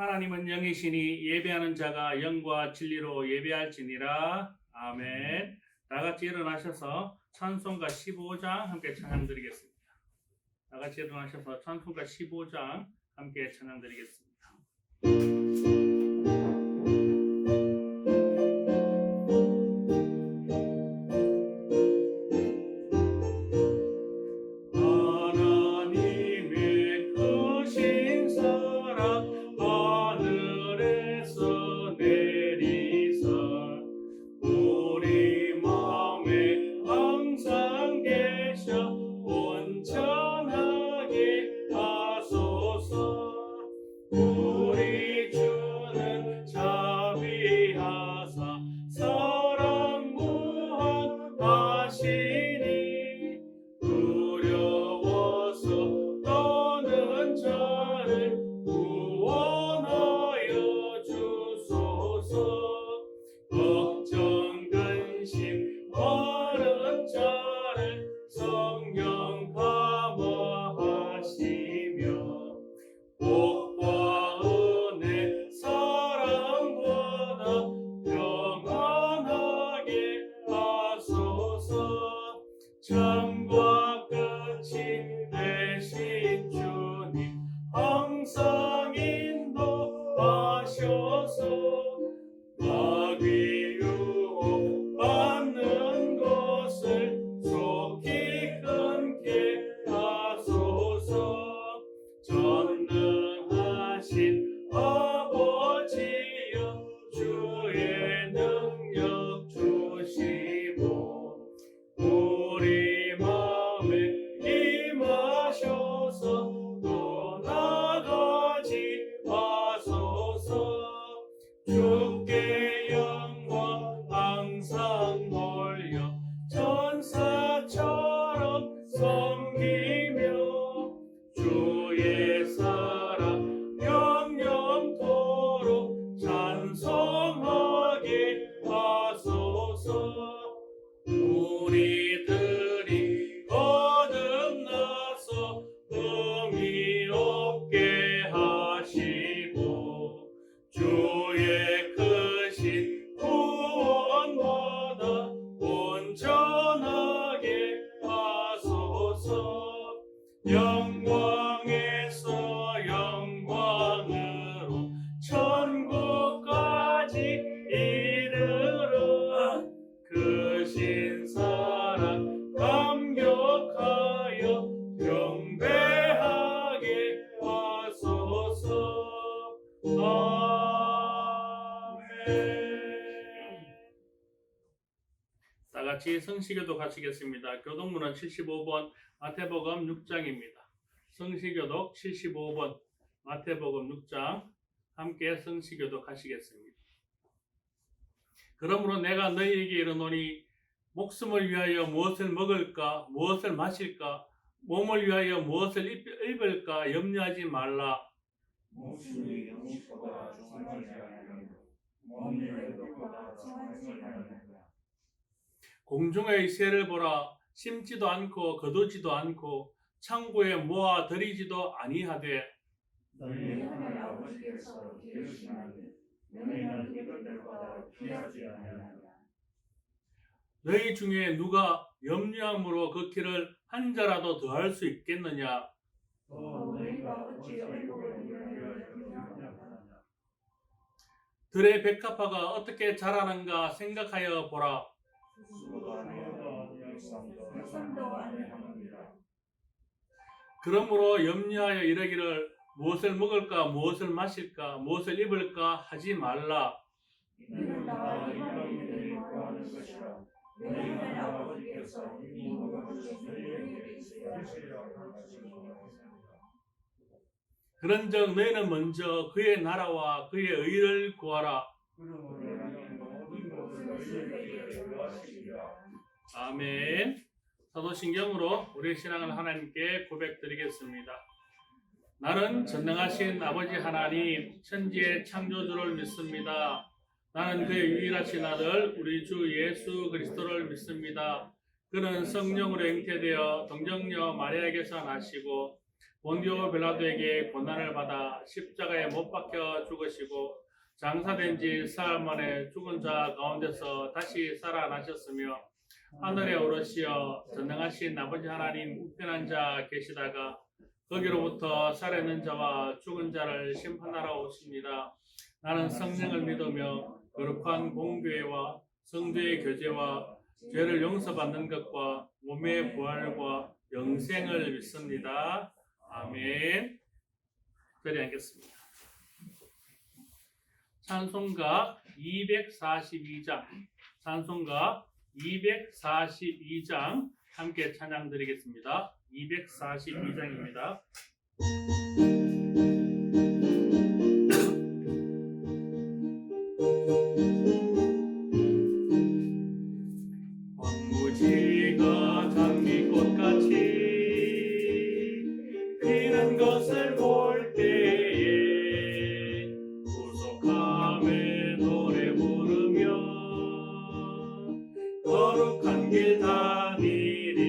하나님은 영이시니 예배하는 자가 영과 진리로 예배할지니라. 아멘. 다같이 일어나셔서 찬송가 15장 함께 찬양드리겠습니다. 다같이 일어나셔서 찬송가 15장 함께 찬양드리겠습니다. 처음과 끝이 되신 주님 항상 인도하셔서 마귀 유혹 받는 것을 속히 끊게 하소서. 전능하신 아버지여 주의 능력 주시고 우리 마음에 임하셔서 떠나가지 마소서. 주께 영광 항상 돌려 천사처럼 섬기며 주의 사랑 영영토록 찬송하게 하소서. 우리들이 거듭나서 의미 없게 하시고 주의 크신 구원받아 온전하게 하소서. 영광에서 영광으로 천국까지 이르러 크신 사랑 감격하여 경배하게 하소서. 아멘. 다같이 성시교독 하시겠습니다. 교독문은 75번 마태복음 6장입니다. 성시교독 75번 마태복음 6장 함께 성시교독 하시겠습니다. 그러므로 내가 너희에게 이르노니 목숨을 위하여 무엇을 먹을까 무엇을 마실까 몸을 위하여 무엇을 입을까 염려하지 말라. 목숨이 영식보다 중하지 아니하며 몸이 의복보다 중하지 아니하며 공중의 새를 보라. 심지도 않고 거두지도 않고 창고에 모아 들이지도 아니하되 너희 하늘 아버지께서 기르시나니 너희는 이들보다 귀하지 아니하냐. 너희 중에 누가 염려함으로 그 길을 한 자라도 더할 수 있겠느냐. 너희가 어찌 의복을 위하여 염려하냐. 들의 백합화가 어떻게 자라는가 생각하여 보라. 수고도 아니하고 일삼도 아니하느니라. 그러므로 염려하여 이르기를 무엇을 먹을까 무엇을 마실까 무엇을 입을까 하지 말라. 이는 나와 이만 일을 구하는 것이라. 너희 하늘 아버지께서 이미 모든 것을 너희에게 있으려 하시니라. 그런즉 너희는 먼저 그의 나라와 그의 의를 구하라. 아멘. 사도신경으로 우리 신앙을 하나님께 고백드리겠습니다. 나는 전능하신 아버지 하나님 천지의 창조주를 믿습니다. 나는 그의 유일하신 아들 우리 주 예수 그리스도를 믿습니다. 그는 성령으로 잉태되어 동정녀 마리아에게서 나시고 본디오 빌라도에게 고난을 받아 십자가에 못 박혀 죽으시고 장사된 지 사흘 만에 죽은 자 가운데서 다시 살아나셨으며 하늘에 오르시어 전능하신 아버지 하나님 우편한 자 계시다가 거기로부터 살아있는 자와 죽은 자를 심판하러 오십니다. 나는 성령을 믿으며 거룩한 공교회와 성도의 교제와 죄를 용서받는 것과 몸의 부활과 영생을 믿습니다. 아멘. 자리에 앉겠습니다. 찬송가 242장, 찬송가 242장 함께 찬양 드리겠습니다. 242장입니다. 황무지가 장미꽃같이 피는 것을 볼 때에 구속함의 노래 부르며 거룩한 길 다니리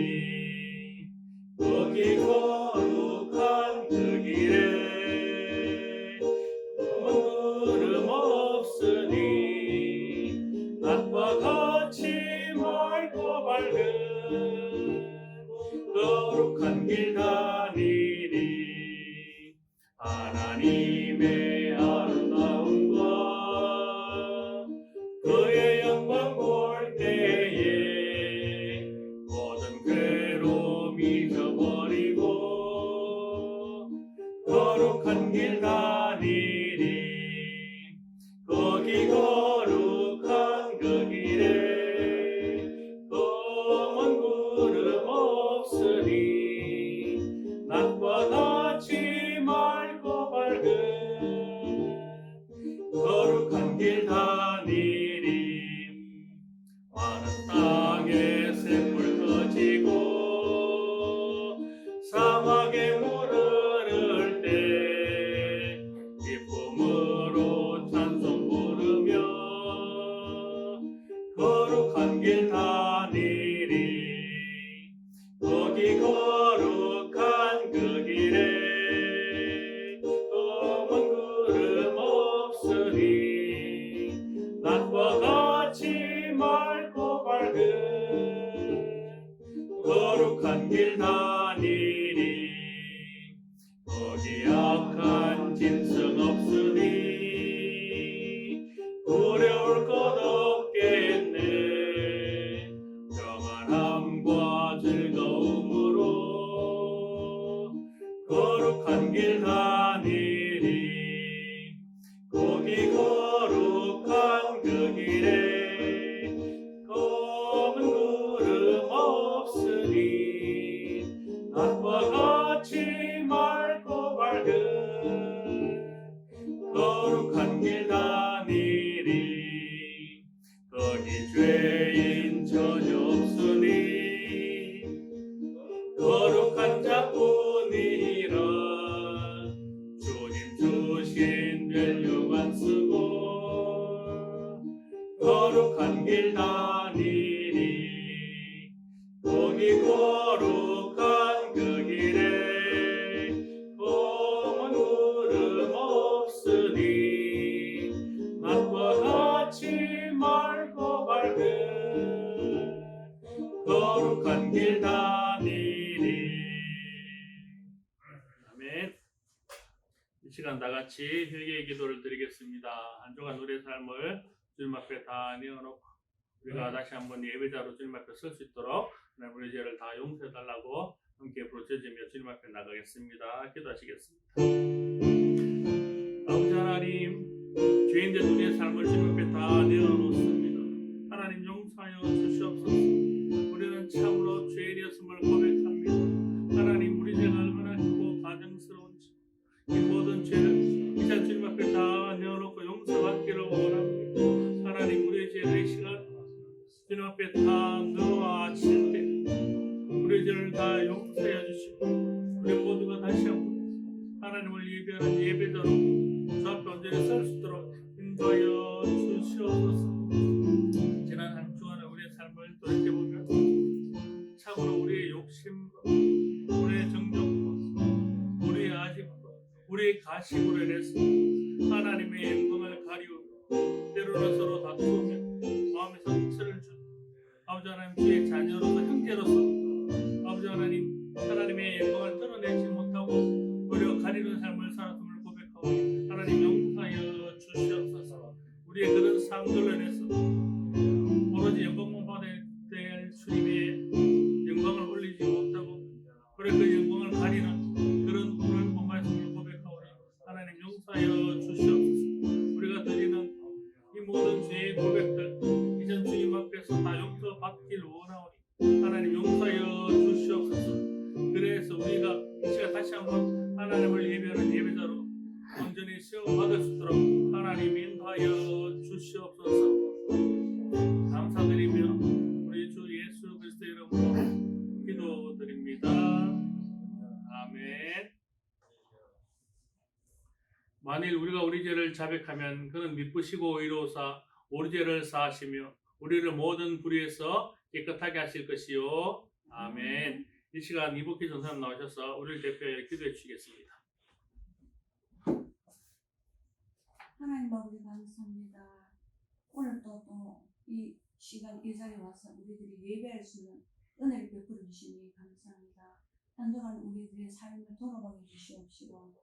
거기 거룩한 그 길에 구름 없으니 낮과 같이 맑고 밝은 거룩한 길 다니리 하나님의 아름다움과 그의 영광 볼 때에 모든 괴로움 잊어버리고 거룩한 길 다니리 거기 거룩한 그 길에 검은 구름 없으니 낮과 같이 맑고 밝은 거룩한 길 다니리 많은 땅에 샘물 터지고 사막에 물 흐를 때 기쁨으로 찬송 부르며 거룩한 길 다니리 거기 거룩한 그 길에 검은 구름 없으니 낮과 같이 맑고 밝은 거룩한 길 다니리 거기 악한 짐승 없으니 두려울 것 없겠네 평안함과 즐거움으로 거룩한 길 다니리 거기 거룩한 그 길에 검은 구름 없으니 낮과 같이 맑고 밝은 거룩한 길 다니리 거기 죄인 전혀 없으니 거룩한 자뿐이라 주님 주신 멸류관 쓰고 거룩한 길 다니리 거기 거룩한 그 길에 검은 구름 없으니 낮과 같이 맑고 밝은 거룩한 길 다니리 아멘. 이 시간 다같이 회개의 기도를 드리겠습니다. 한 주간 우리의 삶을 주님 앞에 다 내어놓고 우리가 다시 한번 예배자로 주님 앞에 설 수 있도록 하나님 우리 죄를 다 용서해달라고 함께 부르짖으며 주님 앞에 나가겠습니다. 기도하시겠습니다. 아버지 하나님, 죄인된 우리의 삶을 주님 앞에 다 내어놓습니다. 하나님 용서하여 주시옵소서. 우리는 참으로 죄인이었음을 고백합니다. 하나님 우리 죄가 얼마나 크고 가증스러운지 이 모든 죄를 이제 주님 앞에 다 내어놓고 용서받기를 원합니다. 하나님 우리의 죄를 이 시간 주님 앞에 다 놓아질 때 우리 죄를 다 용서해 주시고 우리 모두가 다시 한번 하나님을 예배하는 예배자로 주 앞에 온전히 설 수 있도록 인도하여 주시옵소서. 지난 한 주간의 우리의 삶을 돌이켜보면 참으로 우리의 욕심과 우리의 정욕과 그의 가심으로 인해서 하나님의 영광을 가리우며 때로는 서로 다투며 마음에 상처를 주는 아버지 하나님 주의 자녀로서 형제로서 아버지 하나님 하나님의 영광을 드러내지 못하고 오히려 가리는 삶을 살았음을 고백하고 하나님 용서하여 주시옵소서. 우리의 그런 삶들로 인해서 오로지 영광만 받아야 될 주님의 영광을 올리지 못하고 그래 그 영광을 가리는 그런 오늘 본 말씀을 고백하오니 하나님 용서하여 주시옵소서. 우리가 드리는 이 모든 죄의 고백들 이전 주님 앞에서 다 용서받길 원하오니 하나님 용서하여 주시옵소서. 그래서 우리가 이 시간 다시 한번 하나님을 예배하는 예배자로 온전히 세워받을 수 있도록 하나님 인도하여 주시옵소서. 감사드리며 우리 주 예수 그리스도 이름으로 기도드립니다. 아멘. 만일 우리가 우리 죄를 자백하면 그는 미쁘시고 의로우사 우리 죄를 사하시며 우리를 모든 불의에서 깨끗하게 하실 것이요. 아멘. 이 시간 이복희 전사님 나오셔서 우리를 대표하여 기도해 주시겠습니다. 하나님 아버지 감사합니다. 오늘도 또 이 시간 이 자리에 와서 우리들이 예배할 수 있는 은혜를 베풀어 주시니 감사합니다. 한 주간 우리들의 삶을 돌아보게 주시옵시고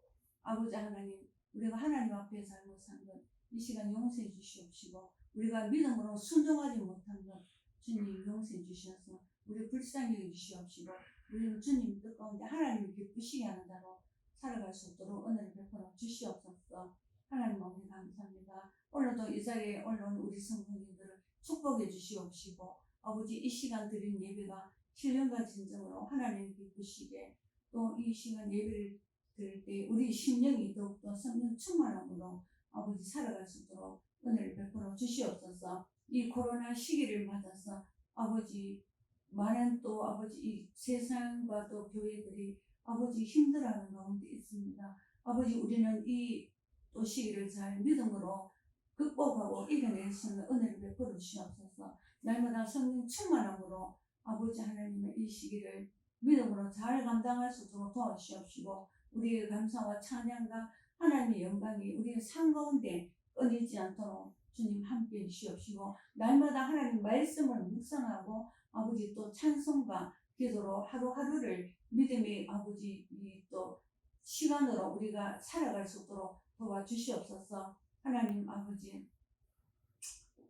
아버지 하나님 우리가 하나님 앞에 잘못한 것 이 시간 용서해 주시옵시고 우리가 믿음으로 순종하지 못한 것 주님 용서해 주셔서 우리 불쌍히 여겨 주시옵시고 우리는 주님 뜻 가운데 하나님을 기쁘시게 하는 자로 살아갈 수 있도록 은혜를 베풀어 주시옵소서. 하나님 아버지 감사합니다. 오늘도 이 자리에 올라온 우리 성도님들을 축복해 주시옵시고 아버지 이 시간 드린 예배가 신령과 진정으로 하나님 기쁘시게 또 이 시간 예배를 드릴 때 우리 심령이 더욱더 성령 충만함으로 아버지 살아갈 수 있도록 은혜를 베풀어 주시옵소서. 이 코로나 시기를 맞아서 아버지 많은 또 아버지 이 세상과 또 교회들이 아버지 힘들어하는 가운데 있습니다. 아버지 우리는 이 또 시기를 잘 믿음으로 극복하고 이겨낼 수 있는 은혜를 베풀어 주시옵소서. 날마다 성령 충만함으로 아버지 하나님의 이 시기를 믿음으로 잘 감당할 수 있도록 도와주시옵시고 우리의 감사와 찬양과 하나님의 영광이 우리의 삶 가운데 끊이지 않도록 주님 함께해 주시옵시고 날마다 하나님 말씀을 묵상하고 아버지 또 찬송과 기도로 하루하루를 믿음의 아버지 이 또 시간으로 우리가 살아갈 수 있도록 도와주시옵소서. 하나님 아버지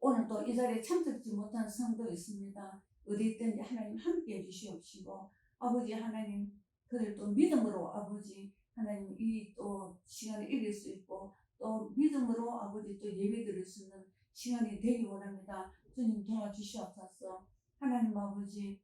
오늘 또 이 자리에 참석지 못한 성도 있습니다. 어디 있든지 하나님 함께해 주시옵시고 아버지 하나님 그들도 믿음으로 아버지 하나님 이 또 시간을 이길 수 있고 또 믿음으로 아버지 또 예배 드릴 수 있는 시간이 되기 원합니다. 주님 도와주시옵소서. 하나님 아버지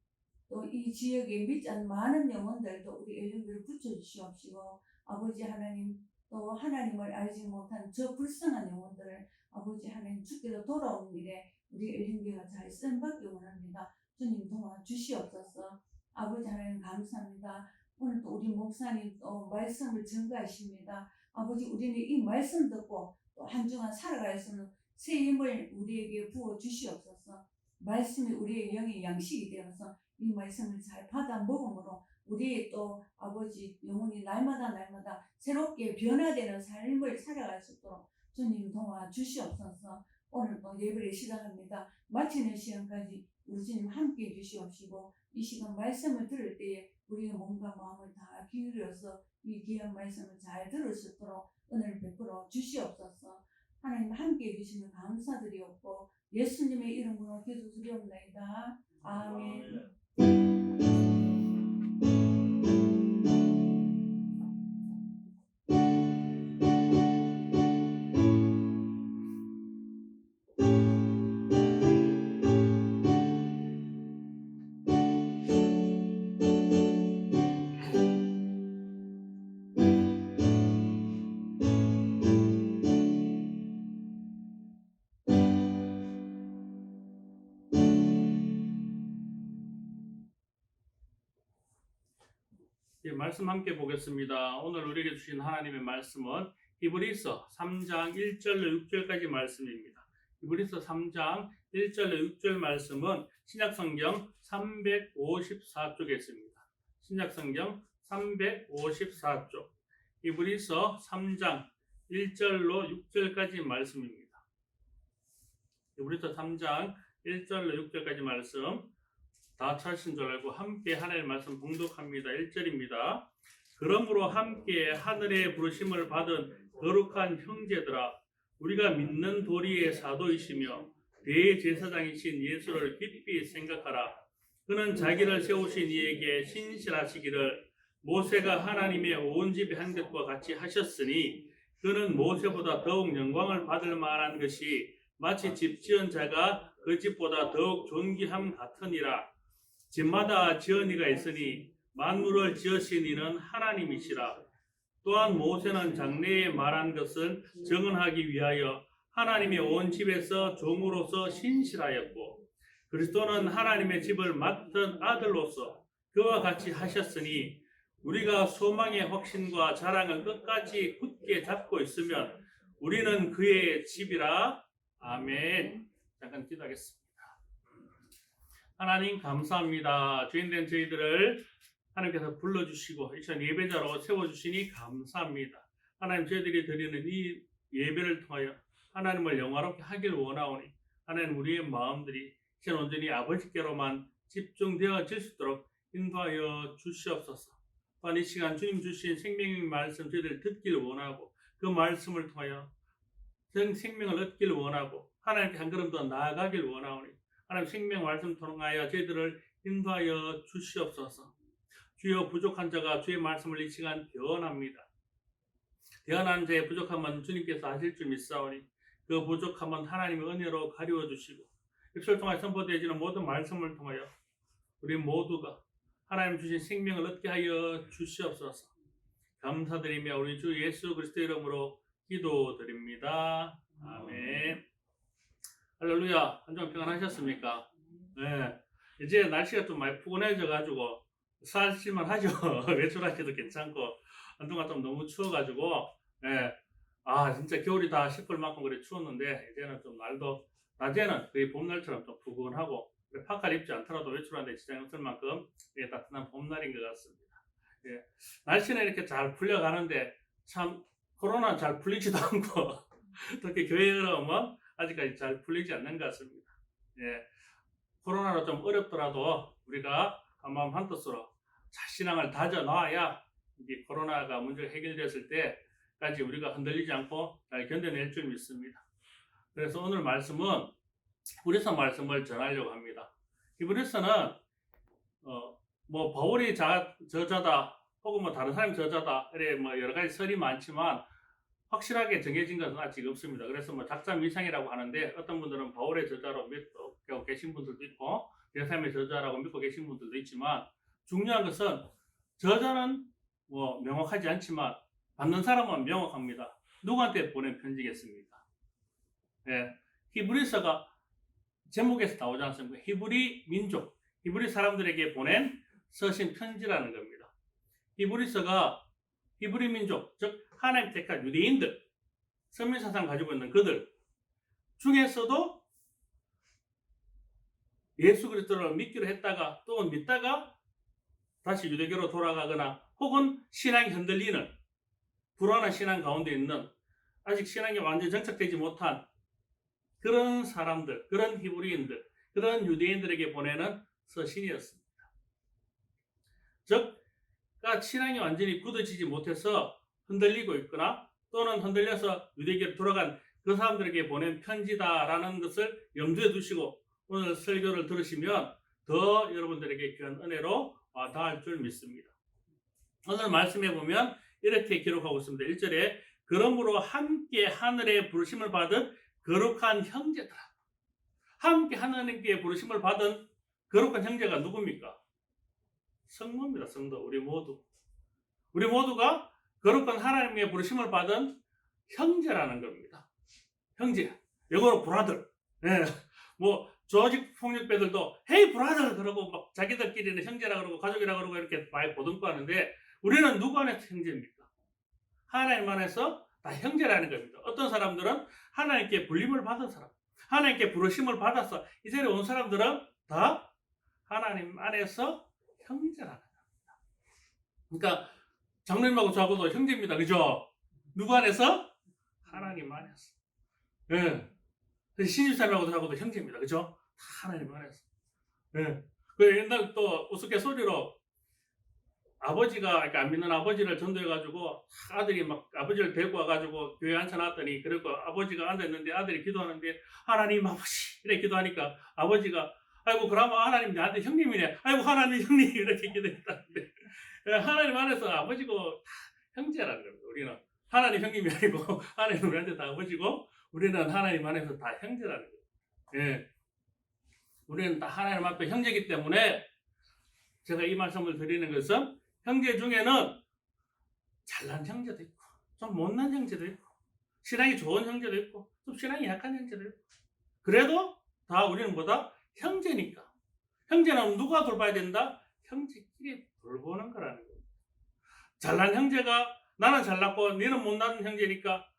또 이 지역에 믿지 않는 많은 영혼들도 우리 엘령들을 붙여주시옵시고 아버지 하나님 또 하나님을 알지 못한 저 불쌍한 영혼들을 아버지 하나님 주께로 돌아오는 일에 우리 엘령교가 잘 쓰임받기 원합니다. 주님 도와주시옵소서. 아버지 하나님 감사합니다. 오늘 또 우리 목사님 또 말씀을 증거하십니다. 아버지 우리는 이 말씀 듣고 또 한 주간 살아갈 수 있는 새 힘을 우리에게 부어 주시옵소서. 말씀이 우리의 영의 양식이 되어서 이 말씀을 잘 받아 먹음으로 우리의 또 아버지 영혼이 날마다 새롭게 변화되는 삶을 살아갈 수 있도록 주님 도와주시옵소서. 오늘 또 예배를 시작합니다. 마치는 시간까지 우리 주님 함께해 주시옵시고 이 시간 말씀을 들을 때에 우리의 몸과 마음을 다 기울여서 이 귀한 말씀을 잘 들을 수 있도록 은혜를 베풀어 주시옵소서. 하나님 함께해 주시면 감사드리옵고 예수님의 이름으로 기도드리옵나이다. 아멘. 예, 말씀 함께 보겠습니다. 오늘 우리에게 주신 하나님의 말씀은 히브리서 3장 1절로 6절까지 말씀입니다. 히브리서 3장 1절로 6절 말씀은 신약성경 354쪽에 있습니다. 신약성경 354쪽. 히브리서 3장 1절로 6절까지 말씀입니다. 히브리서 3장 1절로 6절까지 말씀 다 찾으신 줄 알고 함께 하나님의 말씀 봉독합니다. 1절입니다. 그러므로 함께 하늘의 부르심을 받은 거룩한 형제들아, 우리가 믿는 도리의 사도이시며 대제사장이신 예수를 깊이 생각하라. 그는 자기를 세우신 이에게 신실하시기를 모세가 하나님의 온 집에 한 것과 같이 하셨으니, 그는 모세보다 더욱 영광을 받을 만한 것이 마치 집 지은 자가 그 집보다 더욱 존귀함 같으니라. 집마다 지은 이가 있으니 만물을 지으신 이는 하나님이시라. 또한 모세는 장래에 말한 것을 증언하기 위하여 하나님의 온 집에서 종으로서 신실하였고, 그리스도는 하나님의 집을 맡은 아들로서 그와 같이 하셨으니, 우리가 소망의 확신과 자랑을 끝까지 굳게 잡고 있으면 우리는 그의 집이라. 아멘. 잠깐 기도하겠습니다. 하나님 감사합니다. 죄인된 저희들을 하나님께서 불러주시고 이천 예배자로 세워주시니 감사합니다. 하나님, 저희들이 드리는 이 예배를 통하여 하나님을 영화롭게 하길 원하오니, 하나님, 우리의 마음들이 이천 온전히 아버지께로만 집중되어질 수 있도록 인도하여 주시옵소서. 또한 이 시간 주님 주신 생명의 말씀 저희들 듣길 원하고, 그 말씀을 통하여 생명을 얻길 원하고, 하나님께 한 걸음 더 나아가길 원하오니, 하나님 생명 말씀 통하여 저희들을 인도하여 주시옵소서. 주여, 부족한 자가 주의 말씀을 이 시간 대언합니다. 대언하는 자의 부족함은 주님께서 하실 줄 믿사오니, 그 부족함은 하나님의 은혜로 가리워 주시고, 입술 통하여 선포되어지는 모든 말씀을 통하여 우리 모두가 하나님 주신 생명을 얻게 하여 주시옵소서. 감사드리며 우리 주 예수 그리스도 이름으로 기도드립니다. 아멘. 할렐루야. 한 주간 평안하셨습니까? 네. 이제 날씨가 좀 많이 푸근해져 가지고 살실만 하죠. 외출하기도 괜찮고, 한동안 좀 너무 추워가지고, 네. 진짜 겨울이 다 싶을 만큼 그래 추웠는데, 이제는 좀 날도 낮에는 거의 봄날처럼 좀 푸근하고, 파카를 입지 않더라도 외출하는데 지장이 없을 만큼 따뜻한 봄날인 것 같습니다. 예. 날씨는 이렇게 잘 풀려가는데 참 코로나는 잘 풀리지도 않고 특히 교회는 아직까지 잘 풀리지 않는 것 같습니다. 예. 코로나로 좀 어렵더라도 우리가 한마음 한뜻으로 신앙을 다져놔야 이 코로나가 문제가 해결됐을 때까지 우리가 흔들리지 않고 잘 견뎌낼 줄 믿습니다. 그래서 오늘 말씀은 히브리서 말씀을 전하려고 합니다. 히브리서는 바울이 저자다 혹은 다른 사람이 저자다 이래 여러 가지 설이 많지만 확실하게 정해진 것은 아직 없습니다. 그래서 작자 미상이라고 하는데, 어떤 분들은 바울의 저자로 믿고 계신 분들도 있고 대사님의 저자라고 믿고 계신 분들도 있지만, 중요한 것은 저자는 명확하지 않지만 받는 사람은 명확합니다. 누구한테 보낸 편지겠습니까? 예. 히브리서가 제목에서 나오지 않습니까? 히브리 민족, 히브리 사람들에게 보낸 서신 편지라는 겁니다. 히브리서가 히브리 민족, 즉 하나님 택한 유대인들, 선민사상 가지고 있는 그들 중에서도 예수 그리스도를 믿기로 했다가 또 믿다가 다시 유대교로 돌아가거나 혹은 신앙이 흔들리는 불안한 신앙 가운데 있는, 아직 신앙이 완전히 정착되지 못한 그런 사람들, 그런 히브리인들, 그런 유대인들에게 보내는 서신이었습니다. 즉, 신앙이 완전히 굳어지지 못해서 흔들리고 있거나 또는 흔들려서 유대교로 돌아간 그 사람들에게 보낸 편지다라는 것을 염두에 두시고 오늘 설교를 들으시면 더 여러분들에게 귀한 은혜로 닿을 줄 믿습니다. 오늘 말씀해 보면 이렇게 기록하고 있습니다. 1절에 그러므로 함께 하늘의 부르심을 받은 거룩한 형제들아. 함께 하나님께 부르심을 받은 거룩한 형제가 누굽니까? 성도입니다. 성도. 우리 모두가 거룩한 하나님의 부르심을 받은 형제라는 겁니다. 형제. 영어로 브라더. 네. 조직 폭력배들도 헤이 브라더 그러고 자기들끼리는 형제라 그러고 가족이라 그러고 이렇게 많이 보듬고 하는데, 우리는 누구 안에서 형제입니까? 하나님 안에서 다 형제라는 겁니다. 어떤 사람들은 하나님께 불림을 받은 사람, 하나님께 부르심을 받아서 이 자리에 온 사람들은 다 하나님 안에서 형제라는 겁니다. 그러니까 장로님하고 저하고도 형제입니다. 그죠? 누구 안에서? 하나님 안에서. 예. 신집사님하고도 저하고도 형제입니다. 그죠? 다 하나님 안에서. 예. 그 옛날 또 우스갯소리로 아버지가, 그러니까 안 믿는 아버지를 전도해가지고 아들이 막 아버지를 데리고 와가지고 교회 앉혀놨더니, 그리고 아버지가 앉아있는데 아들이 기도하는데 하나님 아버지 이렇게 기도하니까 아버지가 아이고 그러면 하나님 나한테 형님이네, 아이고 하나님 형님 이렇게 기도했다는데, 하나님 안에서 아버지고 다 형제라는 겁니다. 우리는 하나님 형님이 아니고 하나님 우리한테 다 아버지고 우리는 하나님 안에서 다 형제라는 거예요. 예. 우리는 다 하나님 앞에 형제이기 때문에 제가 이 말씀을 드리는 것은, 형제 중에는 잘난 형제도 있고 좀 못난 형제도 있고 신앙이 좋은 형제도 있고 좀 신앙이 약한 형제도 있고, 그래도 다 우리는 뭐다? 형제니까. 형제는 누가 돌봐야 된다? 형제끼리 돌보는 거라는 거예요. 잘난 형제가 나는 잘났고 너는 못난 형제니까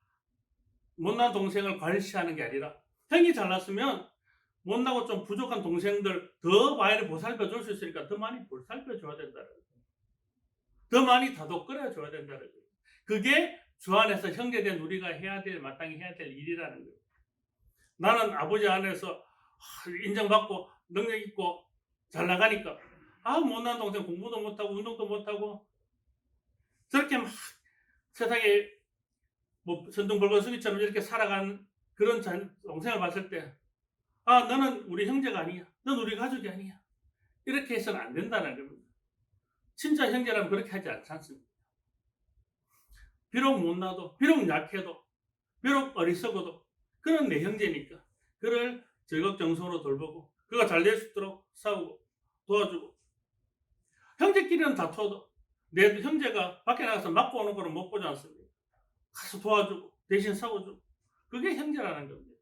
못난 동생을 관시하는 게 아니라, 형이 잘났으면 못나고 좀 부족한 동생들 더 많이 보살펴 줄 수 있으니까 더 많이 보살펴 줘야 된다는 거예요. 더 많이 다독거려 줘야 된다는 거예요. 그게 주 안에서 형제된 우리가 해야 될, 마땅히 해야 될 일이라는 거예요. 나는 아버지 안에서 인정받고 능력 있고 잘 나가니까 못난 동생 공부도 못하고 운동도 못하고 저렇게 막 세상에 뭐 선등벌거숭이처럼 이렇게 살아간 그런 동생을 봤을 때, 너는 우리 형제가 아니야, 넌 우리 가족이 아니야, 이렇게 해서는 안 된다는 겁니다. 진짜 형제라면 그렇게 하지 않습니다. 비록 못나도, 비록 약해도, 비록 어리석어도 그는 내 형제니까 그를 적극정성으로 돌보고 그가 잘 될 수 있도록 싸우고 도와주고, 형제끼리는 다퉈도 내 형제가 밖에 나가서 맞고 오는 거는 못 보지 않습니까? 가서 도와주고 대신 싸워주고, 그게 형제라는 겁니다.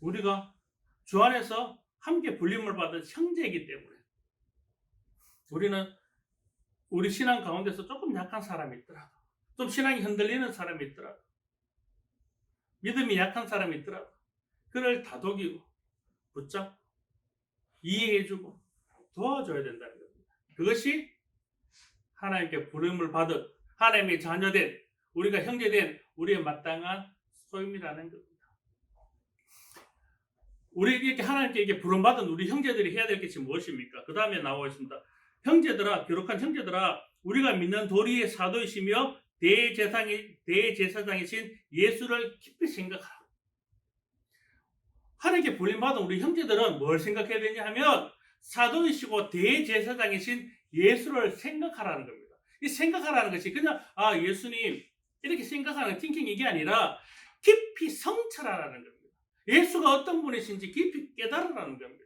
우리가 주 안에서 함께 불림을 받은 형제이기 때문에, 우리는 우리 신앙 가운데서 조금 약한 사람이 있더라도, 좀 신앙이 흔들리는 사람이 있더라도, 믿음이 약한 사람이 있더라도 그를 다독이고 붙잡고 이해해주고 도와줘야 된다는 겁니다. 그것이 하나님께 부름을 받은, 하나님의 자녀된, 우리가 형제된 우리의 마땅한 소임이라는 겁니다. 우리 이렇게 하나님께 이렇게 부름받은 우리 형제들이 해야 될 것이 무엇입니까? 그 다음에 나와 있습니다. 형제들아, 기록한 형제들아, 우리가 믿는 도리의 사도이시며 대제사장이신 예수를 깊이 생각하라. 하나님께 부름받은 우리 형제들은 뭘 생각해야 되냐 하면, 사도이시고 대제사장이신 예수를 생각하라는 겁니다. 이 생각하라는 것이 그냥 예수님 이렇게 생각하는 팅킹 이게 아니라 깊이 성찰하라는 겁니다. 예수가 어떤 분이신지 깊이 깨달으라는 겁니다.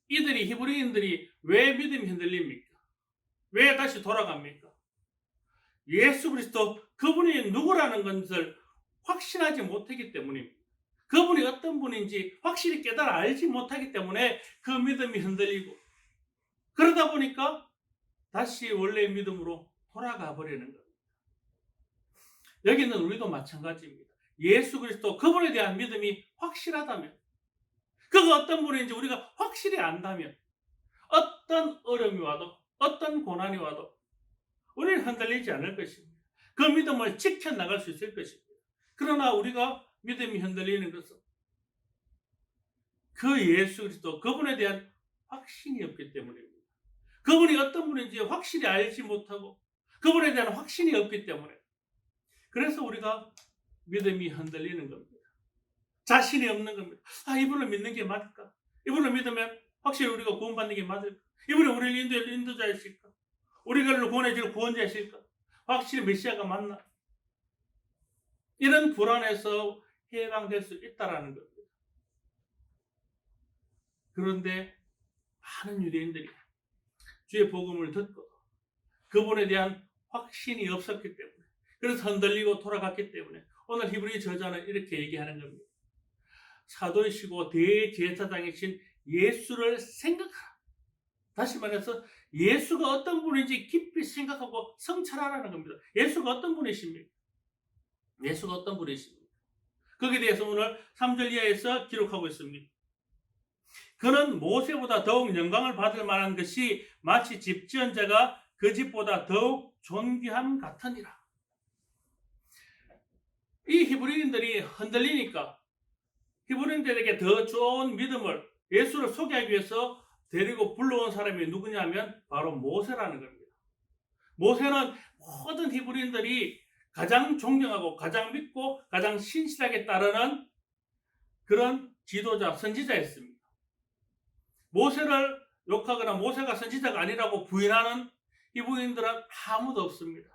이들이, 히브리인들이 왜 믿음이 흔들립니까? 왜 다시 돌아갑니까? 예수 그리스도 그분이 누구라는 것을 확신하지 못하기 때문입니다. 그분이 어떤 분인지 확실히 깨달아 알지 못하기 때문에 그 믿음이 흔들리고, 그러다 보니까 다시 원래의 믿음으로 돌아가 버리는 겁니다. 여기는 우리도 마찬가지입니다. 예수 그리스도 그분에 대한 믿음이 확실하다면, 그가 어떤 분인지 우리가 확실히 안다면, 어떤 어려움이 와도 어떤 고난이 와도 우리는 흔들리지 않을 것입니다. 그 믿음을 지켜나갈 수 있을 것입니다. 그러나 우리가 믿음이 흔들리는 것은 그 예수 그리스도 그분에 대한 확신이 없기 때문입니다. 그분이 어떤 분인지 확실히 알지 못하고 그분에 대한 확신이 없기 때문에, 그래서 우리가 믿음이 흔들리는 겁니다. 자신이 없는 겁니다. 이분을 믿는 게 맞을까? 이분을 믿으면 확실히 우리가 구원받는 게 맞을까? 이분이 우리를 인도자이실까? 우리를 구원해줄 구원자이실까? 확실히 메시아가 맞나? 이런 불안에서 해방될 수 있다라는 겁니다. 그런데 많은 유대인들이 주의 복음을 듣고 그분에 대한 확신이 없었기 때문에, 그래서 흔들리고 돌아갔기 때문에 오늘 히브리 저자는 이렇게 얘기하는 겁니다. 사도이시고 대제사장이신 예수를 생각하라. 다시 말해서 예수가 어떤 분인지 깊이 생각하고 성찰하라는 겁니다. 예수가 어떤 분이십니까? 예수가 어떤 분이십니까? 거기에 대해서 오늘 3절 이하에서 기록하고 있습니다. 그는 모세보다 더욱 영광을 받을 만한 것이 마치 집 지은 자가 그 집보다 더욱 존귀함 같으니라. 이 히브리인들이 흔들리니까 히브리인들에게 더 좋은 믿음을, 예수를 소개하기 위해서 데리고 불러온 사람이 누구냐면 바로 모세라는 겁니다. 모세는 모든 히브리인들이 가장 존경하고 가장 믿고 가장 신실하게 따르는 그런 지도자, 선지자였습니다. 모세를 욕하거나 모세가 선지자가 아니라고 부인하는 히브리인들은 아무도 없습니다.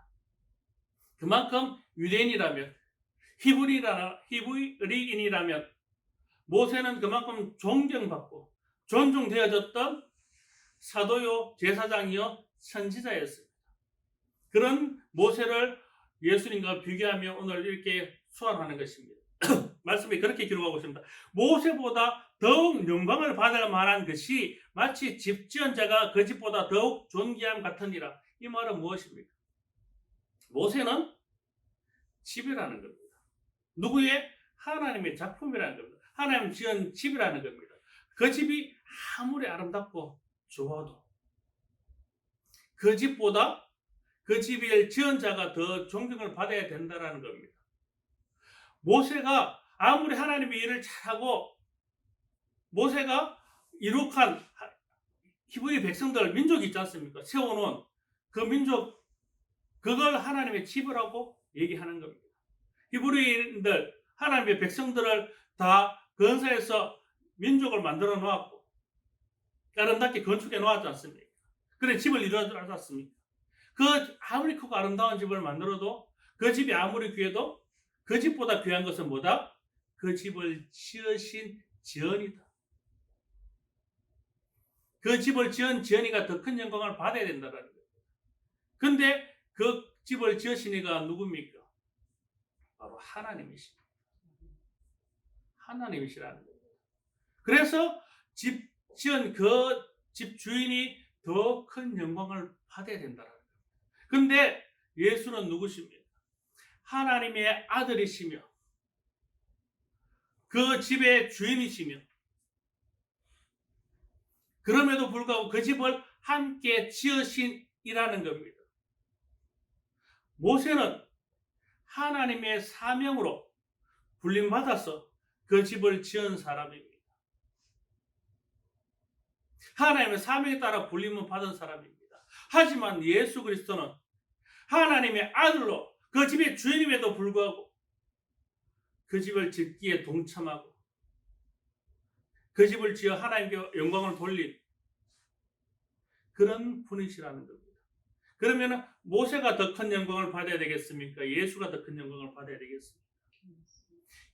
그만큼 유대인이라면, 히브리인이라면 모세는 그만큼 존경받고 존중되어졌던 사도요, 제사장이요, 선지자였습니다. 그런 모세를 예수님과 비교하며 오늘 이렇게 수완하는 것입니다. 말씀이 그렇게 기록하고 있습니다. 모세보다 더욱 영광을 받을 만한 것이 마치 집 지은 자가 그 집보다 더욱 존귀함 같으니라. 이 말은 무엇입니까? 모세는 집이라는 겁니다. 누구의? 하나님의 작품이라는 겁니다. 하나님 지은 집이라는 겁니다. 그 집이 아무리 아름답고 좋아도 그 집보다 그 집을 지은 자가 더 존경을 받아야 된다는 겁니다. 모세가 아무리 하나님의 일을 잘하고 모세가 이룩한 히브리 백성들, 민족이 있지 않습니까? 세워놓은 그 민족, 그걸 하나님의 집이라고 얘기하는 겁니다. 히브리인들, 하나님의 백성들을 다 건설해서 민족을 만들어 놓았고 아름답게 건축해 놓았지 않습니까? 그래 집을 이루어지 않았습니까? 그 아무리 크고 아름다운 집을 만들어도 그 집이 아무리 귀해도 그 집보다 귀한 것은 뭐다? 그 집을 지으신 지언이다. 그 집을 지은 지언이가 더 큰 영광을 받아야 된다는 거예요. 근데 그 집을 지으신 이가 누굽니까? 바로 하나님이십니다. 하나님이시라는 거예요. 그래서 집 지은 그 집 주인이 더 큰 영광을 받아야 된다는 거예요. 근데 예수는 누구십니까? 하나님의 아들이시며 그 집의 주인이시며 그럼에도 불구하고 그 집을 함께 지으신이라는 겁니다. 모세는 하나님의 사명으로 불림받아서 그 집을 지은 사람입니다. 하나님의 사명에 따라 불림을 받은 사람입니다. 하지만 예수 그리스도는 하나님의 아들로 그 집의 주인임에도 불구하고 그 집을 짓기에 동참하고 그 집을 지어 하나님께 영광을 돌린 그런 분이시라는 겁니다. 그러면 모세가 더 큰 영광을 받아야 되겠습니까? 예수가 더 큰 영광을 받아야 되겠습니까?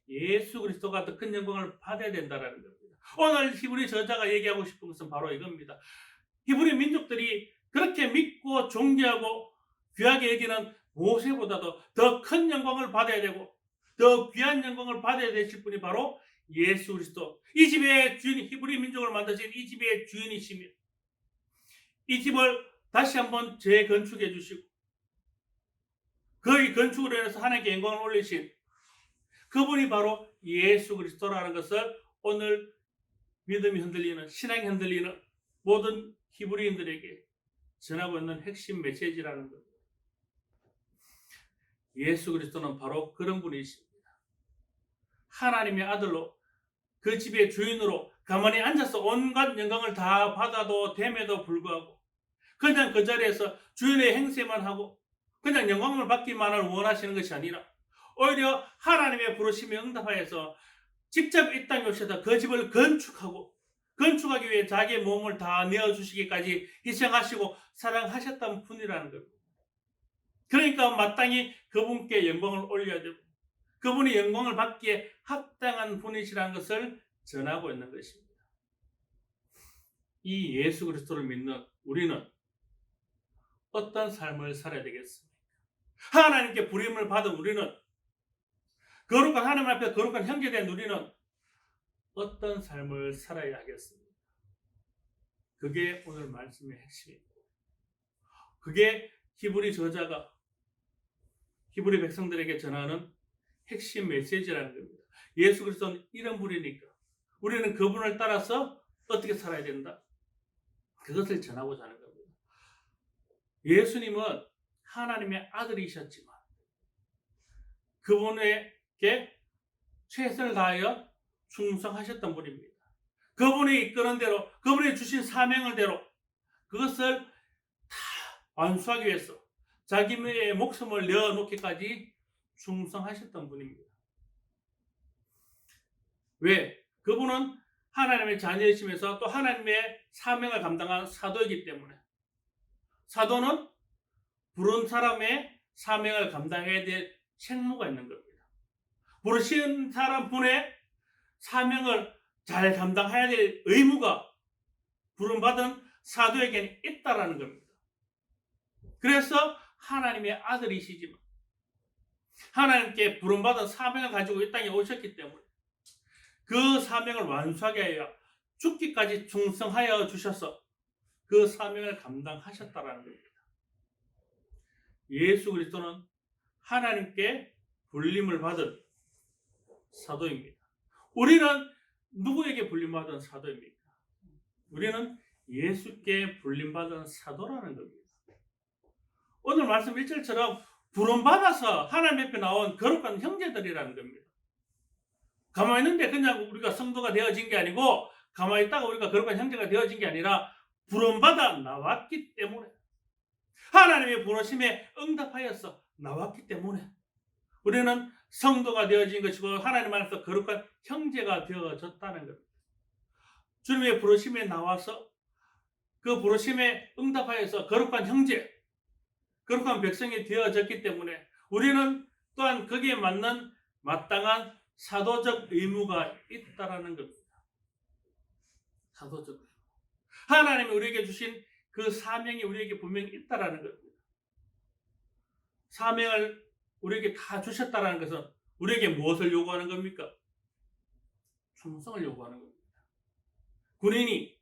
예수 그리스도가 더 큰 영광을 받아야 된다는 겁니다. 오늘 히브리 저자가 얘기하고 싶은 것은 바로 이겁니다. 히브리 민족들이 그렇게 믿고 존경하고 귀하게 여기는 모세보다도 더 큰 영광을 받아야 되고 더 귀한 영광을 받아야 되실 분이 바로 예수 그리스도, 이 집의 주인, 히브리 민족을 만드신 이 집의 주인이시며 이 집을 다시 한번 재건축해 주시고 그 건축으로 인해서 하나님께 영광을 올리신 그분이 바로 예수 그리스도라는 것을 오늘 믿음이 흔들리는, 신앙이 흔들리는 모든 히브리인들에게 전하고 있는 핵심 메시지라는 겁니다. 예수 그리스도는 바로 그런 분이십니다. 하나님의 아들로 그 집의 주인으로 가만히 앉아서 온갖 영광을 다 받아도 됨에도 불구하고 그냥 그 자리에서 주인의 행세만 하고 그냥 영광을 받기만을 원하시는 것이 아니라 오히려 하나님의 부르심에 응답하여서 직접 이 땅에 오셔서 그 집을 건축하기 위해 자기의 몸을 다 내어주시기까지 희생하시고 사랑하셨던 분이라는 겁니다. 그러니까 마땅히 그분께 영광을 올려야 되고 그분이 영광을 받기에 합당한 분이시라는 것을 전하고 있는 것입니다. 이 예수 그리스도를 믿는 우리는 어떤 삶을 살아야 되겠습니까? 하나님께 부름을 받은 우리는, 거룩한 하나님 앞에 거룩한 형제된 우리는 어떤 삶을 살아야 하겠습니까? 그게 오늘 말씀의 핵심입니다. 그게 히브리 저자가 히브리 백성들에게 전하는 핵심 메시지라는 겁니다. 예수 그리스도는 이런 분이니까 우리는 그분을 따라서 어떻게 살아야 된다? 그것을 전하고자 하는 겁니다. 예수님은 하나님의 아들이셨지만 그분에게 최선을 다하여 충성하셨던 분입니다. 그분이 이끄는 대로, 그분이 주신 사명을대로 그것을 다 완수하기 위해서 자기의 목숨을 내어놓기까지 충성하셨던 분입니다. 왜? 그분은 하나님의 자녀이시면서 또 하나님의 사명을 감당한 사도이기 때문에, 사도는 부른 사람의 사명을 감당해야 될 책무가 있는 겁니다. 부르신 사람 분의 사명을 잘 감당해야 될 의무가 부름받은 사도에게는 있다라는 겁니다. 그래서 하나님의 아들이시지만 하나님께 부름받은 사명을 가지고 이 땅에 오셨기 때문에 그 사명을 완수하게 하여 죽기까지 충성하여 주셔서 그 사명을 감당하셨다라는 겁니다. 예수 그리스도는 하나님께 불림을 받은 사도입니다. 우리는 누구에게 불림받은 사도입니까? 우리는 예수께 불림받은 사도라는 겁니다. 오늘 말씀 1절처럼 부름받아서 하나님 앞에 나온 거룩한 형제들이라는 겁니다. 가만히 있는데 그냥 우리가 성도가 되어진 게 아니고, 가만히 있다가 우리가 거룩한 형제가 되어진 게 아니라 부름받아 나왔기 때문에, 하나님의 부르심에 응답하여서 나왔기 때문에 우리는 성도가 되어진 것이고 하나님 안에서 거룩한 형제가 되어졌다는 겁니다. 주님의 부르심에 나와서 그 부르심에 응답하여서 거룩한 형제, 거룩한 백성이 되어졌기 때문에 우리는 또한 거기에 맞는 마땅한 사도적 의무가 있다라는 겁니다. 사도적 의무. 하나님이 우리에게 주신 그 사명이 우리에게 분명히 있다라는 겁니다. 사명을 우리에게 다 주셨다라는 것은 우리에게 무엇을 요구하는 겁니까? 충성을 요구하는 겁니다. 군인이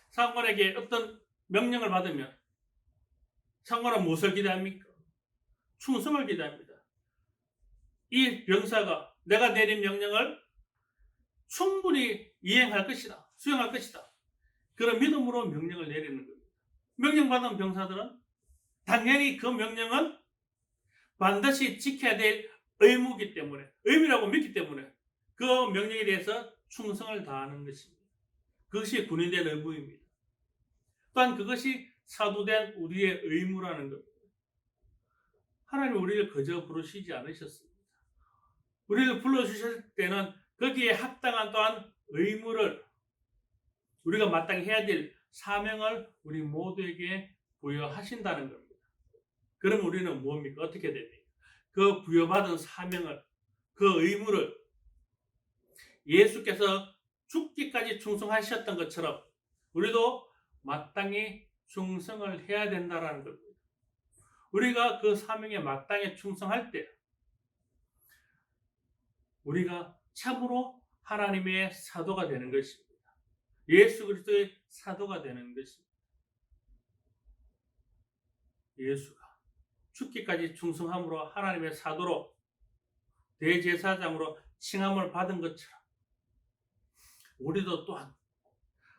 상관에게 어떤 명령을 받으면 상관은 무엇을 기대합니까? 충성을 기대합니다. 이 병사가 내가 내린 명령을 충분히 이행할 것이다, 수행할 것이다, 그런 믿음으로 명령을 내리는 겁니다. 명령받은 병사들은 당연히 그 명령은 반드시 지켜야 될 의무이기 때문에, 의무라고 믿기 때문에 그 명령에 대해서 충성을 다하는 것입니다. 그것이 군인된 의무입니다. 또한 그것이 사도된 우리의 의무라는 겁니다. 하나님 우리를 그저 부르시지 않으셨습니다. 우리를 불러주실 때는 거기에 합당한 또한 의무를, 우리가 마땅히 해야 될 사명을 우리 모두에게 부여하신다는 겁니다. 그럼 우리는 뭡니까? 어떻게 됩니까? 그 부여받은 사명을, 그 의무를 예수께서 죽기까지 충성하셨던 것처럼 우리도 마땅히 충성을 해야 된다는 겁니다. 우리가 그 사명에 마땅히 충성할 때 우리가 참으로 하나님의 사도가 되는 것입니다. 예수 그리스도의 사도가 되는 것입니다. 예수가 죽기까지 충성함으로 하나님의 사도로, 대제사장으로 칭함을 받은 것처럼 우리도 또한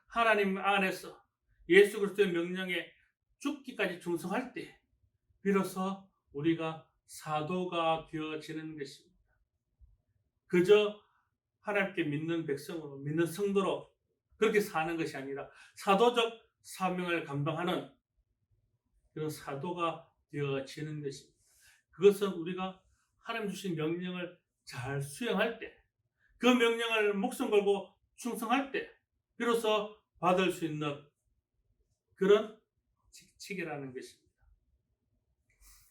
하나님 안에서 예수 그리스도의 명령에 죽기까지 충성할 때 비로소 우리가 사도가 되어지는 것입니다. 그저 하나님께 믿는 백성으로, 믿는 성도로 그렇게 사는 것이 아니라 사도적 사명을 감당하는 그런 사도가 되어지는 것입니다. 그것은 우리가 하나님 주신 명령을 잘 수행할 때, 그 명령을 목숨 걸고 충성할 때 비로소 받을 수 있는 그런 직책이라는 것입니다.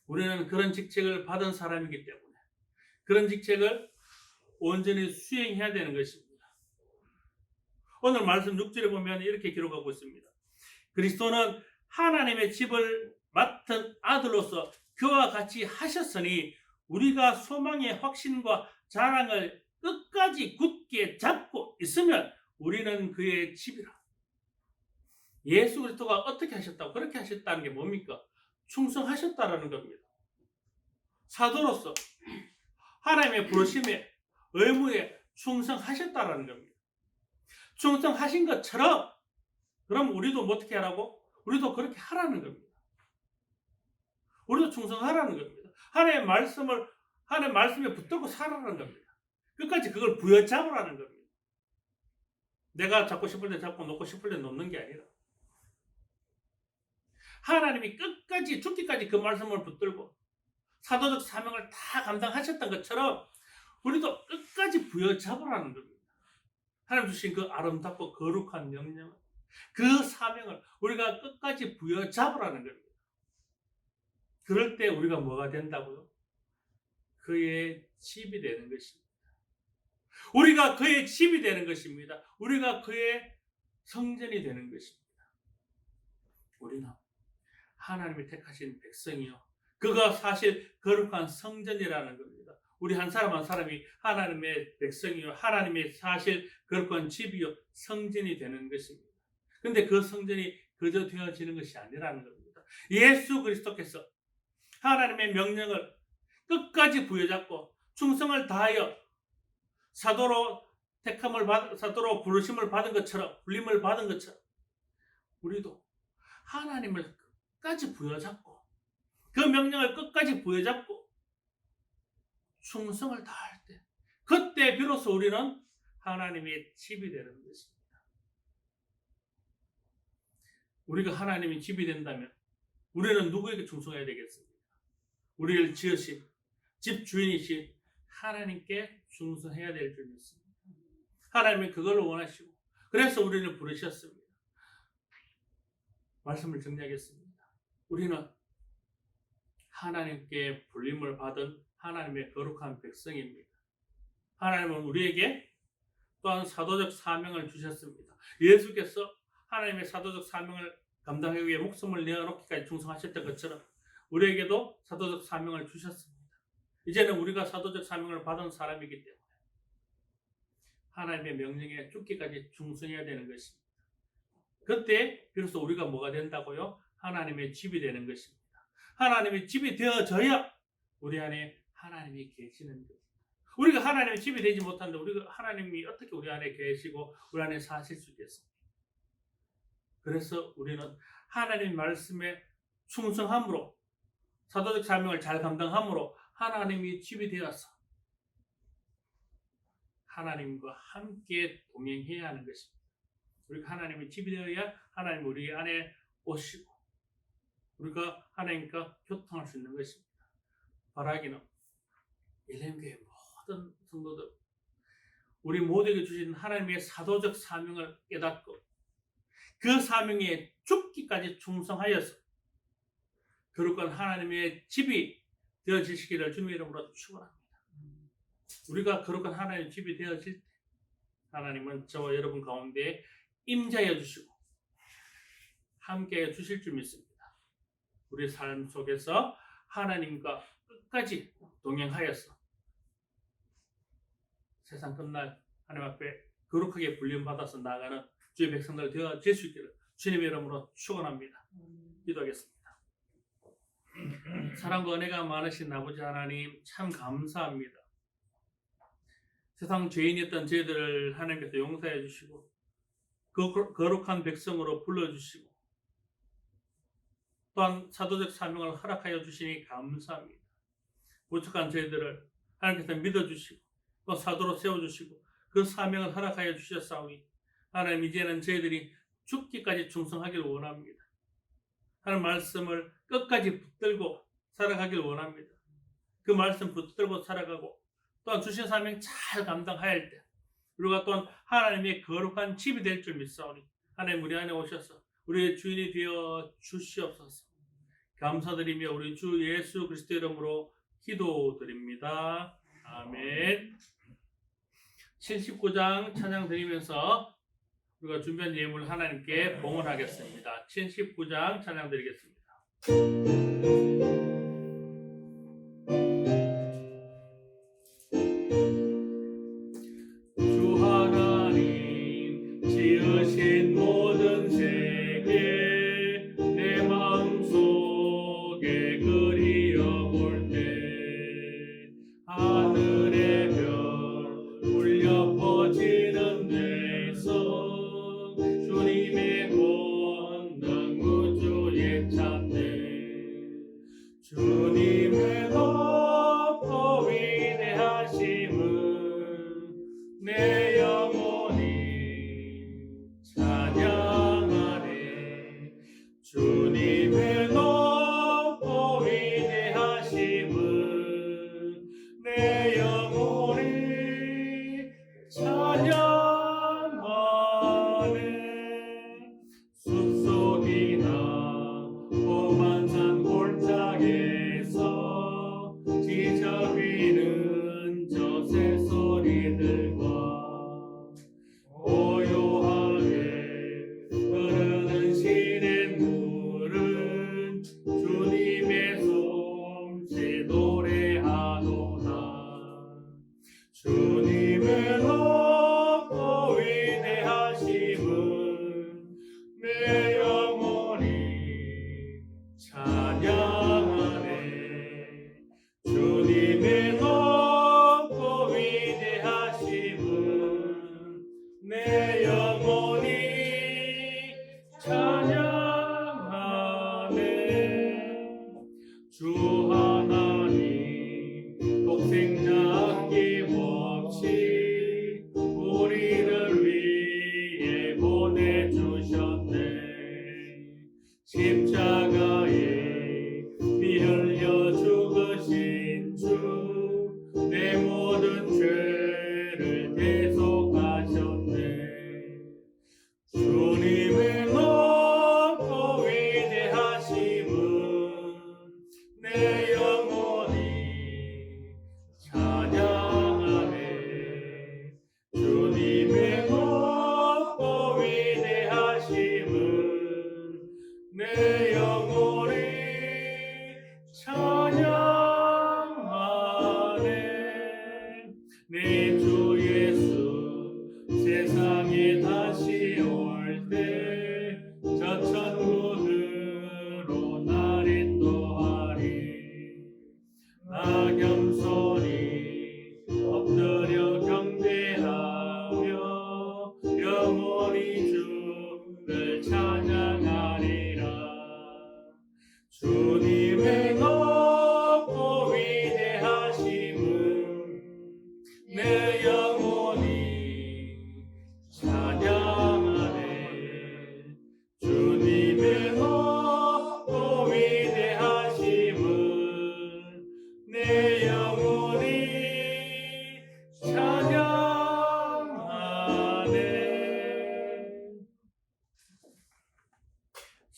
우리는 그런 직책을 받은 사람이기 때문에 그런 직책을 온전히 수행해야 되는 것입니다. 오늘 말씀 6절에 보면 이렇게 기록하고 있습니다. 그리스도는 하나님의 집을 맡은 아들로서 그와 같이 하셨으니 우리가 소망의 확신과 자랑을 끝까지 굳게 잡고 있으면 우리는 그의 집이라. 예수 그리스도가 어떻게 하셨다고, 그렇게 하셨다는 게 뭡니까? 충성하셨다라는 겁니다. 사도로서 하나님의 부르심에, 의무에 충성하셨다라는 겁니다. 충성하신 것처럼 그럼 우리도 어떻게 하라고? 우리도 그렇게 하라는 겁니다. 우리도 충성하라는 겁니다. 하나님의 말씀에 붙들고 살아라는 겁니다. 끝까지 그걸 부여잡으라는 겁니다. 내가 잡고 싶을 때 잡고 놓고 싶을 때 놓는 게 아니라 하나님이 끝까지 죽기까지 그 말씀을 붙들고 사도적 사명을 다 감당하셨던 것처럼 우리도 끝까지 부여잡으라는 겁니다. 하나님 주신 그 아름답고 거룩한 명령을, 그 사명을 우리가 끝까지 부여잡으라는 겁니다. 그럴 때 우리가 뭐가 된다고요? 그의 집이 되는 것입니다. 우리가 그의 집이 되는 것입니다. 우리가 그의 성전이 되는 것입니다. 우리는 하나님이 택하신 백성이요, 그가 사실 거룩한 성전이라는 겁니다. 우리 한 사람 한 사람이 하나님의 백성이요, 하나님의 사실 거룩한 집이요, 성전이 되는 것입니다. 근데 그 성전이 그저 되어지는 것이 아니라는 겁니다. 예수 그리스도께서 하나님의 명령을 끝까지 부여잡고 충성을 다하여 사도로 부르심을 받은 것처럼, 불림을 받은 것처럼 우리도 하나님을 끝까지 부여잡고 그 명령을 끝까지 부여잡고 충성을 다할 때, 그때 비로소 우리는 하나님의 집이 되는 것입니다. 우리가 하나님의 집이 된다면 우리는 누구에게 충성해야 되겠습니까? 우리를 지으신 집 주인이신 하나님께 충성해야 될 줄 믿습니다. 하나님은 그걸 원하시고 그래서 우리를 부르셨습니다. 말씀을 정리하겠습니다. 우리는 하나님께 불림을 받은 하나님의 거룩한 백성입니다. 하나님은 우리에게 또한 사도적 사명을 주셨습니다. 예수께서 하나님의 사도적 사명을 감당하기 위해 목숨을 내어놓기까지 충성하셨던 것처럼 우리에게도 사도적 사명을 주셨습니다. 이제는 우리가 사도적 사명을 받은 사람이기 때문에 하나님의 명령에 죽기까지 충성해야 되는 것입니다. 그때 비로소 우리가 뭐가 된다고요? 하나님의 집이 되는 것입니다. 하나님의 집이 되어져야 우리 안에 하나님이 계시는 것입니다. 우리가 하나님의 집이 되지 못하는데 우리가 하나님이 어떻게 우리 안에 계시고 우리 안에 사실 수 있겠습니까? 그래서 우리는 하나님 말씀에 충성함으로 사도적 사명을 잘 감당함으로 하나님이 집이 되어서 하나님과 함께 동행해야 하는 것입니다. 우리가 하나님의 집이 되어야 하나님 우리 안에 오시고 우리가 하나님과 교통할 수 있는 것입니다. 바라기는 일렘교회 모든 성도들, 우리 모두에게 주신 하나님의 사도적 사명을 깨닫고 그 사명에 죽기까지 충성하여서 거룩한 하나님의 집이 되어지시기를 주님의 이름으로 축원합니다. 우리가 거룩한 하나님의 집이 되어질 때 하나님은 저와 여러분 가운데 임재하여 주시고 함께해 주실 줄 믿습니다. 우리 삶 속에서 하나님과 끝까지 동행하여서 세상 끝날 하나님 앞에 거룩하게 불림받아서 나아가는 주의 백성들 되어질 수 있기를 주님의 이름으로 축원합니다. 기도하겠습니다. 사랑과 은혜가 많으신 아버지 하나님, 참 감사합니다. 세상 죄인이었던 저희들을 하나님께서 용서해 주시고 그 거룩한 백성으로 불러주시고 또한 사도적 사명을 허락하여 주시니 감사합니다. 부족한 저희들을 하나님께서 믿어주시고 또 사도로 세워주시고 그 사명을 허락하여 주셨사오니 하나님, 이제는 저희들이 죽기까지 충성하기를 원합니다. 하나님 말씀을 끝까지 붙들고 살아가길 원합니다. 그 말씀 붙들고 살아가고 또한 주신 사명 잘 감당해야 할 때 우리가 또한 하나님의 거룩한 집이 될 줄 믿사오니 하나님 우리 안에 오셔서 우리의 주인이 되어 주시옵소서. 감사드리며 우리 주 예수 그리스도 이름으로 기도드립니다. 아멘. 79장 찬양 드리면서 우리가 준비한 예물 하나님께 봉헌하겠습니다. 79장 찬양 드리겠습니다. 주 하나님 지으신 모든 세계 내 마음속에 그리어볼 때 하늘의 별 울려 퍼지는 데서 주님의 권능 우주에 찬네. 주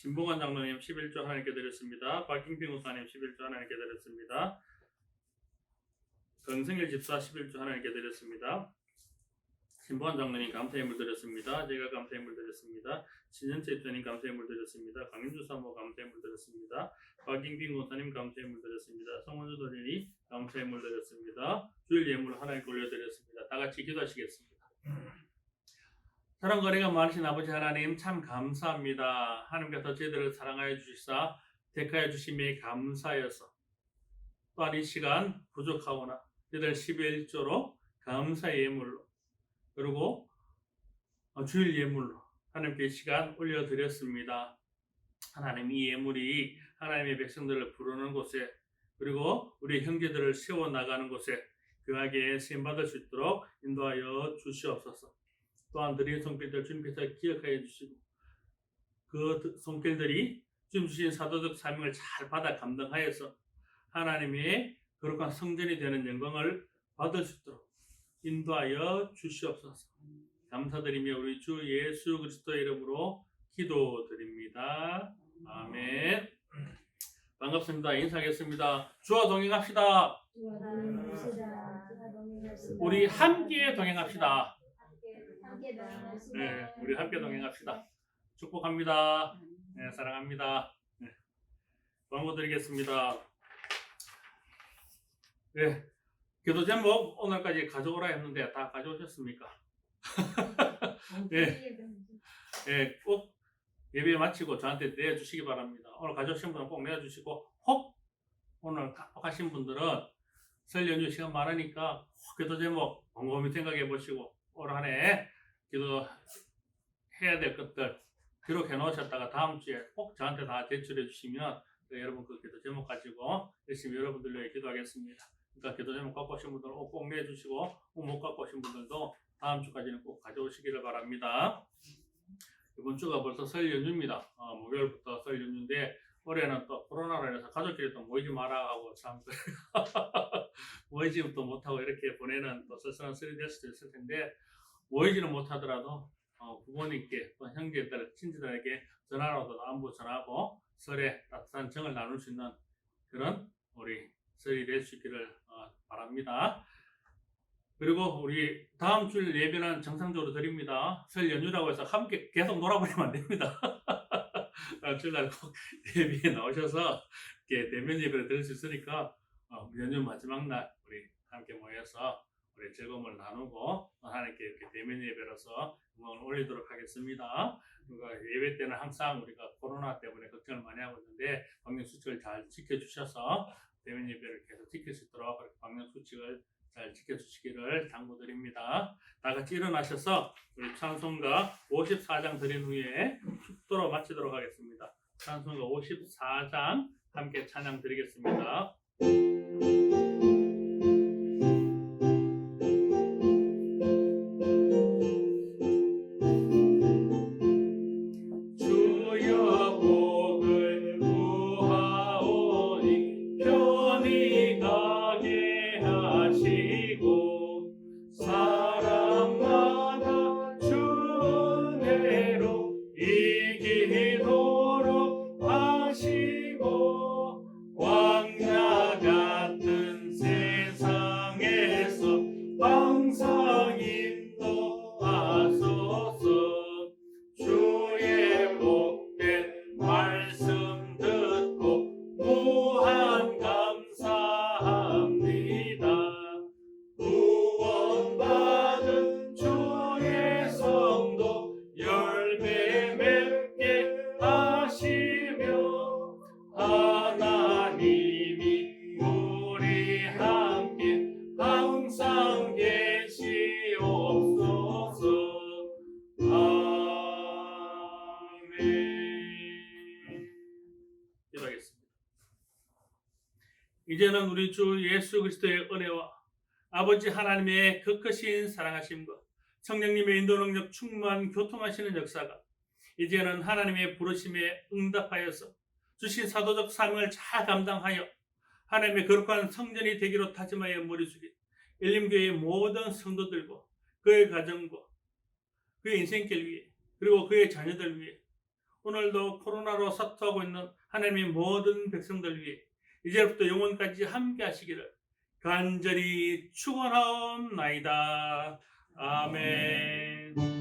진봉환 장로님 11조 하나님께 드렸습니다. 박경빈 목사님 11조 하나님께 드렸습니다. 권성일 집사 11조 하나님께 드렸습니다. 진봉환 장로님 감사의 물 드렸습니다. 제가 감사의 물 드렸습니다. 신현채 집사님 감사의 물 드렸습니다. 강민주 사모 감사의 물 드렸습니다. 박경빈 목사님 감사의 물 드렸습니다. 성원주 도련이 감사의 물 드렸습니다. 주일 예물 하나님께 올려드렸습니다. 다 같이 기도하시겠습니다. 사랑과 은혜가 많으신 아버지 하나님 참 감사합니다. 하나님께서 저희들을 사랑하여 주시사 택하여 주심에 감사여서 또한 이 시간 부족하오나 저희들 11조로 감사의 예물로 그리고 주일 예물로 하나님께 이 시간 올려드렸습니다. 하나님 이 예물이 하나님의 백성들을 부르는 곳에 그리고 우리 형제들을 세워나가는 곳에 귀하게 쓰임받을 수 있도록 인도하여 주시옵소서. 또한 드린 손길들 주님께서 기억하여 주시고 그 손길들이 주님 주신 사도적 사명을 잘 받아 감당하여서 하나님의 거룩한 성전이 되는 영광을 받을 수 있도록 인도하여 주시옵소서. 감사드리며 우리 주 예수 그리스도의 이름으로 기도드립니다. 아멘. 반갑습니다. 인사하겠습니다. 주와 동행합시다. 우리 함께 동행합시다. 네, 우리 함께 동행합시다. 축복합니다. 네, 사랑합니다. 네, 광고 드리겠습니다. 네, 기도 제목 오늘까지 가져오라 했는데 다 가져오셨습니까? 네, 네, 꼭 예배 마치고 저한테 내주시기 바랍니다. 오늘 가져오신 분은 꼭 내주시고 혹 오늘 깜빡하신 분들은 설 연휴 시간 많으니까 기도 제목 곰곰이 생각해 보시고 올 한 해 기도해야 될 것들 기록해 놓으셨다가 다음 주에 꼭 저한테 다 제출해 주시면 여러분 그 기도 제목 가지고 열심히 여러분들을 위해 기도하겠습니다. 그러니까 기도 제목 갖고 오신 분들은 꼭 내주시고 못 갖고 오신 분들도 다음 주까지는 꼭 가져오시기를 바랍니다. 이번 주가 벌써 설 연휴입니다. 목요일부터 설 연휴인데 올해는 또 코로나로 인해서 가족끼리 또 모이지 마라 하고 참 모이지도 못하고 이렇게 보내는 또 쓸쓸한 설이 될 수도 있을 텐데 모이지는 못하더라도 부모님께 또 형제들, 친지들에게 전화로도 안부 전하고 설에 따뜻한 정을 나눌 수 있는 그런 우리 설이 될 수 있기를 바랍니다. 그리고 우리 다음 주 예배는 정상적으로 드립니다. 설 연휴라고 해서 함께 계속 놀아버리면 안 됩니다. 주일날 꼭 예배에 나오셔서 이렇게 대면 예배를 드릴 수 있으니까 연휴 마지막 날 우리 함께 모여서 우리 즐거움을 나누고 하나님께 이렇게 대면 예배로서 영광을 올리도록 하겠습니다. 그리고 예배 때는 항상 우리가 코로나 때문에 걱정을 많이 하고 있는데 방역 수칙을 잘 지켜주셔서 대면 예배를 계속 지킬 수 있도록 방역 수칙을 잘 지켜주시기를 당부드립니다. 다 같이 일어나셔서 우리 찬송가 54장 드린 후에 축도로 마치도록 하겠습니다. 찬송가 54장 함께 찬양 드리겠습니다. 이제는 우리 주 예수 그리스도의 은혜와 아버지 하나님의 크신 사랑하심과 성령님의 인도 능력 충만 교통하시는 역사가 이제는 하나님의 부르심에 응답하여서 주신 사도적 사명을 잘 감당하여 하나님의 거룩한 성전이 되기로 다짐하여 머리 숙인 일림교회의 모든 성도들과 그의 가정과 그의 인생길 위에 그리고 그의 자녀들 위해 오늘도 코로나로 사투하고 있는 하나님의 모든 백성들 위해 이제부터 영원까지 함께 하시기를 간절히 축원하옵나이다. 아멘.